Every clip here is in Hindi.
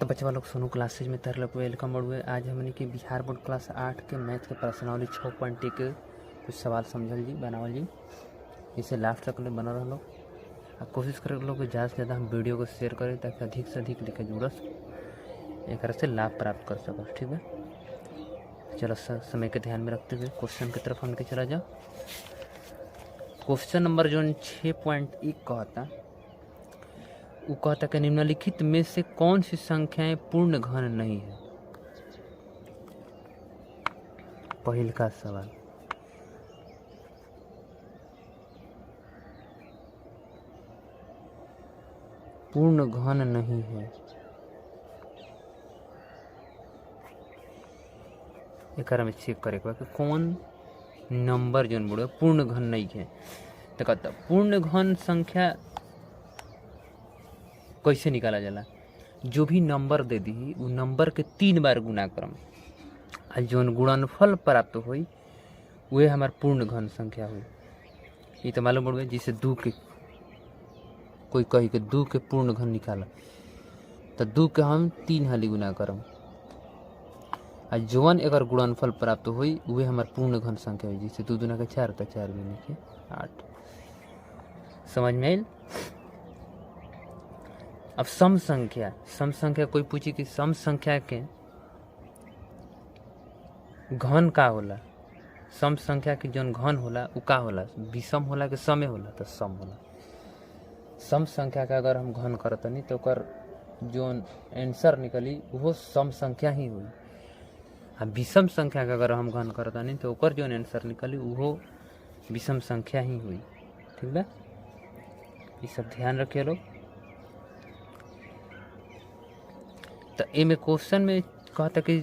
तो बच्चा लोग सोनू क्लासेज में तार लोग वेलकम बढ़ुए। आज हमने की बिहार बोर्ड क्लास 8 के मैथ के प्रश्नावली 6.1 के कुछ सवाल समझल जी बनावल जी। इसे लास्ट तक बना रह लोग। कोशिश कर लोग ज़्यादा से ज़्यादा हम वीडियो को शेयर करें ताकि अधिक से अधिक लिखे जुड़स एक से लाभ प्राप्त कर सको। ठीक है, चलो समय के ध्यान में रखते हुए क्वेश्चन की तरफ हमके चला जाओ। क्वेश्चन नंबर जो 6.1 कहता वो कहता कि निम्नलिखित में से कौन सी संख्याएं पूर्ण घन नहीं है। पहल का सवाल, पूर्ण घन नहीं है। एक में चेक करे कि कौन नंबर जो बोलो पूर्ण घन नहीं है। तो कहता पूर्ण घन संख्या कैसे निकाला जाला। जो भी नंबर दे दी वो नंबर के 3 बार गुना करम आ जौन गुणनफल प्राप्त हुई वह हमार पूर्ण घन संख्या हुई। ये तो मालूम पड़ जिसे 2 के कोई कही के 2 के पूर्ण घन निकाला तो 2 के हम 3 हाली गुना करम आ जौन एक गुणनफल प्राप्त हुई वह हमार पूर्ण घन संख्या हुई। जिसे 2 दूना के 4 तो 4 दूनी के 8। समझ में आयल। अब सम संख्या कोई पूछी कि सम संख्या के घन का होला। सम संख्या के जौन घन होला उ का होला, विषम होला कि समे होला। तो सम होला। सम संख्या का अगर हम घन करतनी तो ओकर जौन आंसर निकली वो सम संख्या ही हुई। आ विषम संख्या का अगर हम घन करतनी तो ओकर जौन आंसर निकली वो विषम संख्या ही हुई। ठीक बा, ये सब ध्यान रखिए लोग। तो एमे क्वेश्चन में कहता कि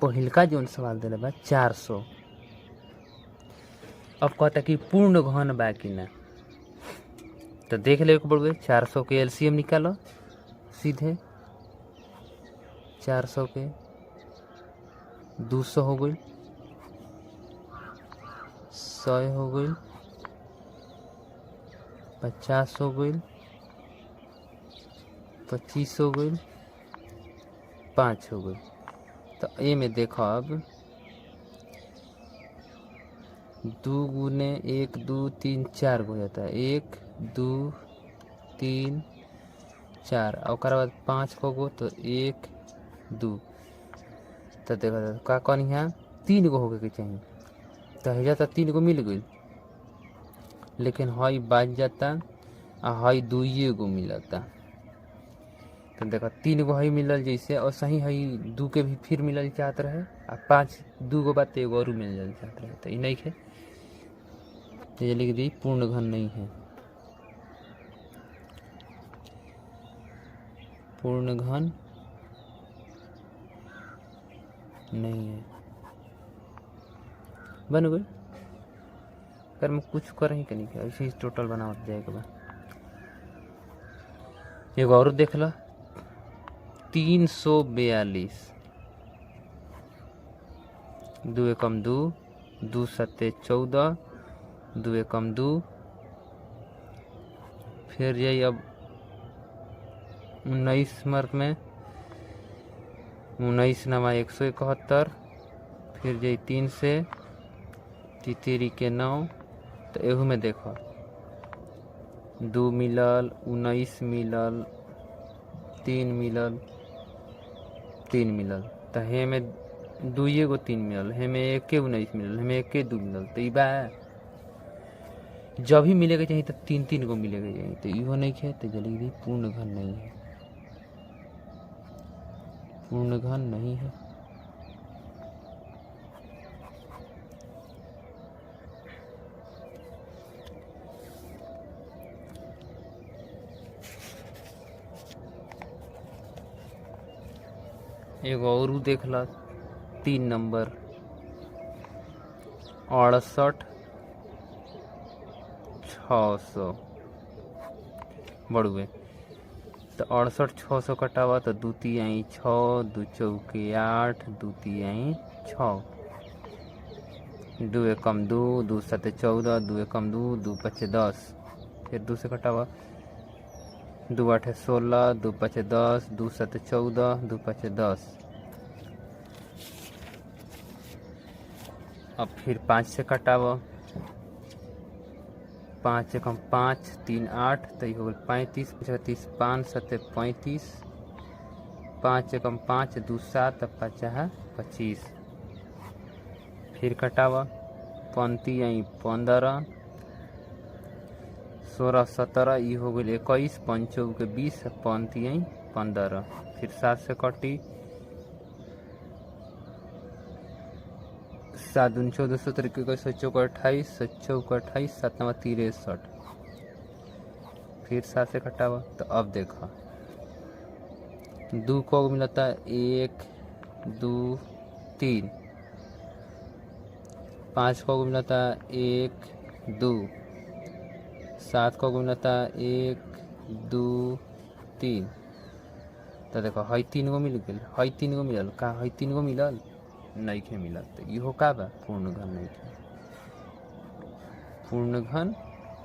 पहिलका जौन सवाल दिले बा 400। अब कहता कि पूर्ण घन बा कि ना। तो देख ले पड़े 400 के एलसीएम निकालो सीधे। 400 के 200 हो गई, 100 हो गई, 50 हो गई, 25 हो गई, 5 हो गई। तो ए में देखो अब 2 गुने 1 2 3 4 हो जाता है। 1 2 3 4 और बाद 5 को गो तो 1 2। तो देखो का कौन यहाँ 3 गो होके के चाहिए। तो है जाता 3 गो मिल गई, लेकिन हई बाज जाता आ हई 2 गो मिलता। तो देखो 3 गो हई मिलल जैसे और सही हई 2 के भी फिर मिलल चाहत रहे आ 5 2 गो बात एगो और मिल जाए चाहत रहे। तो ये नहीं है, तो ये लिख दी पूर्ण घन नहीं है। पूर्ण घन नहीं है बन गई। अगर मैं कुछ करें कि नहीं ऐसे ही टोटल बनावत जाएगा। एगो और देख लो 342। 2 एकम 2, 2 सत्ते 14, 2 एकम 2। फिर जाइए अब 19 मार्क में 19 नमा 171। फिर जाइए 3 से 3 के 9। तो एहू में देखो 2 मिलल, 19 मिलल, 3 मिलल, 3 मिलल। तो हे में 2 गो 3 मिलल, हे में 1 के 19 मिलल, हे में 1 के 2 मिलल। तो बा जब ही मिलेगा चाहिए तो 3 गो मिलेगा चाहिए। तो इहो नहीं है। तो जल्दी पूर्ण घन नहीं है। पूर्ण घन नहीं है। एगो और देख ला 3 नंबर 68 600 बढ़ुए। तो 68 600 कटावा तो 2 तिहाई 6, 2 चौके 8, 2 तिहाई 6, 2 एकम 2, 2 सत्ते 14, 2 एकम 2, 2 पच्चे 10। फिर 2 से कटावा दो आठे 16, दो पाँचे 10, दो सते 14, दो पाँचे 10। अब फिर 5 से कटाव, 5 एकम 5, 3 8, तो हो गल 35, 35 5 सते 35, 5 एकम 5, 2 7, 5 है 25। फिर कटाव, 35 आई 15, 16 17, ये हो गई 21, 5 के 20, 35 आई 15। फिर 7 से कटी, 7 दूनी 14, 17 21, 7 28, 7 28, 7 9 63। फिर 7 से कटावा, तो अब देखा 2 को मिलता है 1 2 3, 5 को मिलता है 1 2, 7 को मिलता है 1 2 3। तो देखो हई 3 गो मिल गए, हई 3 गो मिलल का, हई 3 गो मिलल नहीं खे मिलल, तो इहो का बा पूर्ण घन नहीं खे, पूर्ण घन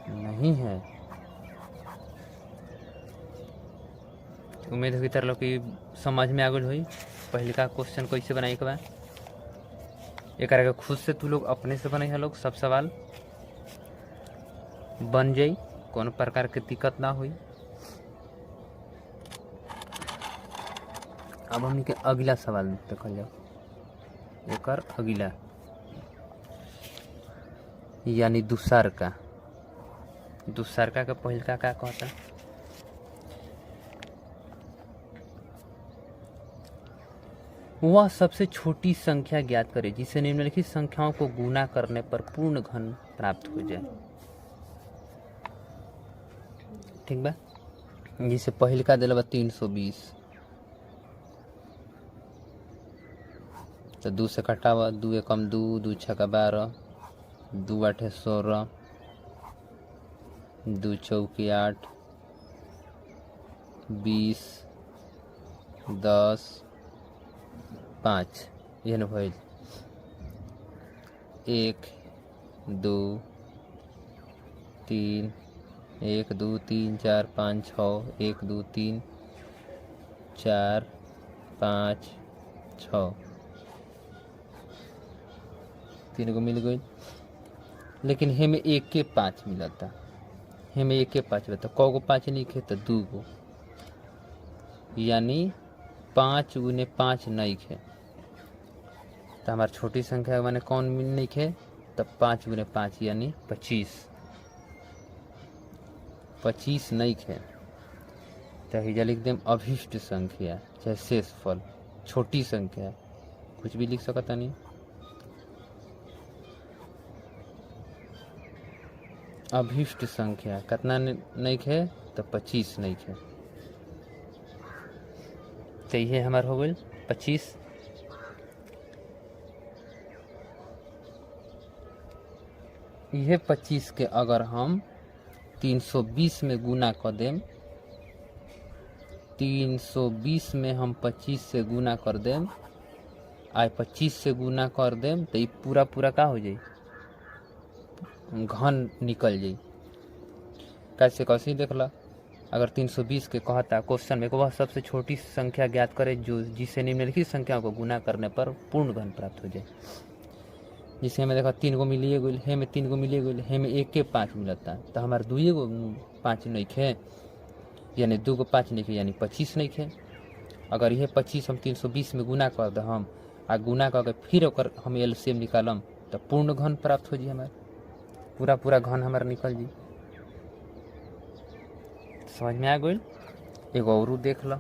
नहीं है। उम्मीद है तरह कि समझ में आ गई हुई पहले का क्वेश्चन कैसे बनाई के बा। एक खुद से तू लोग अपने से बनाई है लोग, सब सवाल बन जाई, कोनो प्रकार के दिक्कत ना हुई। अब हमने के अगला सवाल देखल जाओ, एक अगला यानी दूसरका का पहल का कहता, वह सबसे छोटी संख्या ज्ञात करे जिसे निम्नलिखित संख्याओं को गुना करने पर पूर्ण घन प्राप्त हो जाए। ठीक बा, जिसे पहल का दिला 320, तो 2 से कटावा, 2 एकम 2, 2 छक्का 12, 2 आठे 16, 2 चौके 8, 20, 10, 5, यह भइल 1 2 3, 1 2 3 4 5 6, 1 2 3 4 5 6, 3 को मिल गई। लेकिन हे में 1 के 5 मिलता, हे में 1 के 5 मिलता, कौ गो 5 नहीं खे, तो 2 गो, यानी 5 गुने 5 नहीं खे, तो हमारी छोटी संख्या माने कौन नहीं खे, तब 5 गुने 5 यानी 25, 25 नहीं खे, तो हिजा लिख दें अभिष्ट संख्या चाहे शेषफल, छोटी संख्या कुछ भी लिख सकता नहीं। अभिष्ट संख्या कितना नहीं खे, तो 25 नहीं खे, तो ये हमार हो गई 25। यह 25 के अगर हम 320 में गुना कर दें, 320 में हम 25 से गुना कर दें, आए 25 से गुना कर दें, तो ये पूरा पूरा का हो जाए, घन निकल जाए। कैसे देख ला, अगर 320 के कहता क्वेश्चन में वह सबसे छोटी संख्या ज्ञात करे जो जिसे निम्नलिखित संख्याओं को गुना करने पर पूर्ण घन प्राप्त हो जाए। जिसे हमें देखा 3 गो मिलिए गई, हे में 3 गो मिलिए गई, हे में 1 के 5 मिलता, तो हमारे 2 गो 5 नहीं खे, यानी 2 गो 5 नहीं खे, यानी 25 नहीं खे। अगर यह 25 हम 320 में गुना कर दे, हम आ गुना करके फिर ओकर हम एलसीएम निकालम, तो पूर्ण घन प्राप्त हो जी, हमारे पूरा पूरा घन हमारा निकल जी। समझ में आ गई। एगो और देख लो,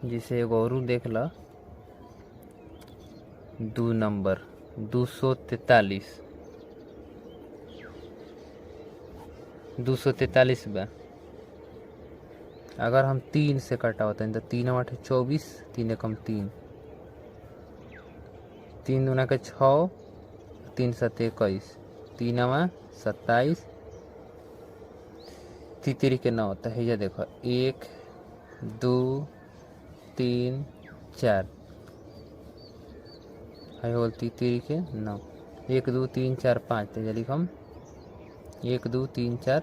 जैसे एगो और देख लो, 2 नंबर 243, 243 बा। अगर हम 3 से कटावते हैं तो 3 8 24, 3 एकम 3, 3 दूना के 6, 3 7 21, 3 9 27, 3 के 9, तो है देखो 1 2 3 4, है होल 3 के 9, 1 2 3 4 5 तो ये लिखम 1 2 3 4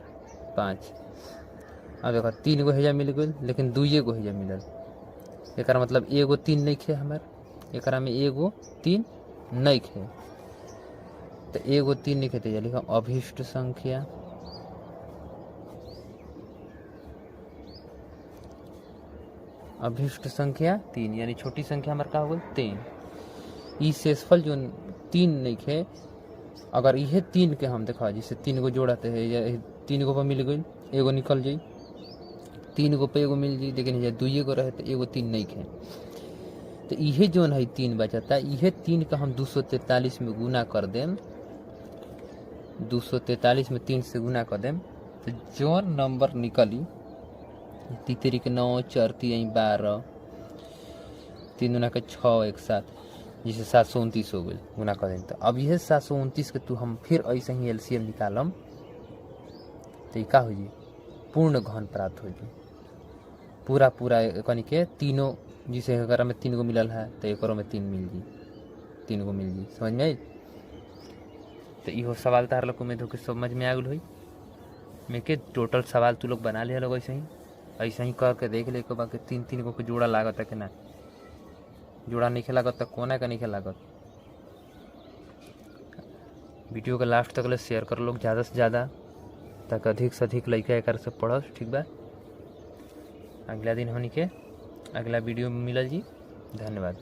5। अब देखो 3 गो हेजा मिल गई लेकिन 2 गो हेजा मिलल, एक मतलब एगो 3 नहीं खे हमार, एक में एगो 3 नहीं खे, तो एगो 3 नहीं खे तो लिखम अभिष्ट संख्या अभिष्ट संख्या 3 यानी छोटी संख्या हमारे का हो गई 3। ई शेषफल जो 3 नहीं खे, अगर यह 3 के हम देखा जैसे 3 गो जोड़ाते हैं या 3 गो पर मिल गई एगो निकल जाई, 3 गो पे एगो मिल जाई, लेकिन ये 2 गो रहे तो एगो 3 नहीं खे, तो यह जो है 3 बचता, यह 3 का हम 243 में गुना कर दें, 243 में 3 से गुना कर दें तो जो नंबर निकली 3 के 9 4 3 12 3 गुना के 6 1 7 जिसे 729 हो गई गुना कर दें। तो अब यह 729 के तू हम फिर ऐसे ही एलसीएम निकालम तो का हो जी पूर्ण घन प्राप्त हो जी, पूरा पूरा कनी के तीनों, जिसे अगर में 3 गो मिलल है तो एक में 3 मिल जी, 3 गो मिल जी, समझ में आई। तो इहो सवाल तार लोग उम्मीद हो कि समझ में आ गल हुई। मैं के टोटल सवाल तू लोग बना लिया लोग ऐसे ही करके देख ले बाकी 3 गो के जोड़ा लागत है कि ना, जोड़ा नहीं लागत तो कोना का नहीं लागत। वीडियो के लास्ट तक ले शेयर कर लोग ज़्यादा से ज़्यादा ताकि अधिक से अधिक लड़का एक से पढ़स, ठीक बा। अगला दिन होनी के अगला वीडियो में मिलल जी, धन्यवाद।